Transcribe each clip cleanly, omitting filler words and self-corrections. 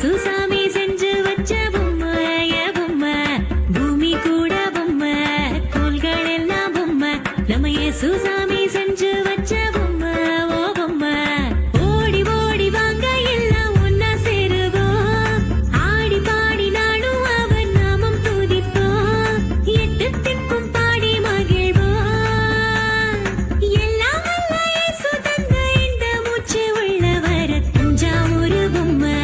சுசாமி செஞ்சு வச்ச பொம்மைய பொம்மை, பூமி கூட பொம்மை, கோள்கள் எல்லாம் பொம்மை, நம்ம சுசாமி செஞ்சு வச்ச பொம்மை ஓ பொம்மை. ஓடி ஓடி வாங்க எல்லாம் ஒன்னா சேருவோம், ஆடி பாடி நானும் அவன் நாமம் துதிப்போம், எட்டு திக்கும் பாடி மகிழ்வோம். எல்லாம் வல்ல இயேசு தந்த இந்த மூச்சு உள்ளவர தஞ்சாவூர் பொம்மை,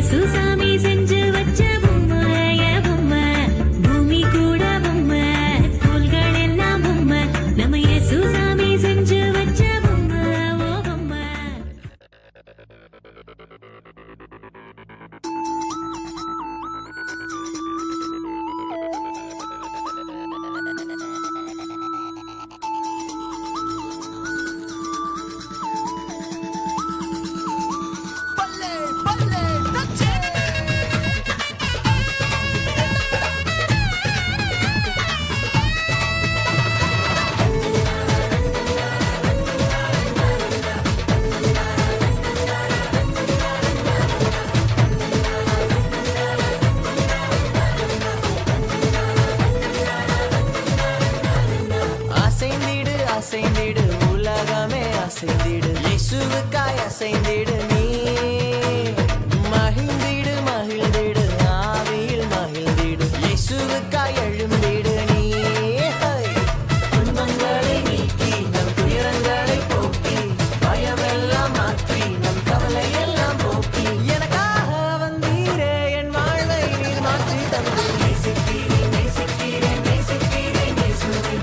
சுசாமி செஞ்சு வச்ச பொம்மைய பொம்மை, பூமி கூட பொம்மை, கோள்கள் எல்லாம் பொம்மை, நம்ம சுசாமி செஞ்சு வச்ச பொம்மை ஓ பொம்மை. அசைந்திடு உலகமே அசைந்திடு, இயேசுவுக்காய் அசைந்திடு நீ, மகிழ்ந்திடு மகிழ்ந்திடு ஆவியில் மகிழ்ந்திடு, இயேசுவுக்காய் எழுந்திடு நீ. துன்பங்களை நீக்கி நம் துயரங்களை போக்கி, பயமெல்லாம் மாற்றி நம் கவலை எல்லாம் போக்கி, எனக்காக வந்தீரே என் வாழ்வை நீர் மாற்றி தந்து. நேசிக்கிறேன் நேசிக்கிறேன் நேசிக்கிறேன் இயேசுவை,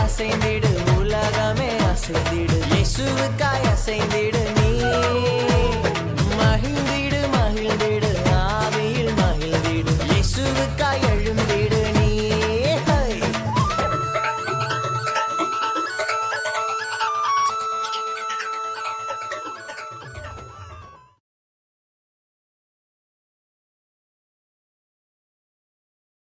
அசைந்திடு உலகமே அசைந்திடு, இயேசுவுக்காய் அசைந்திடு.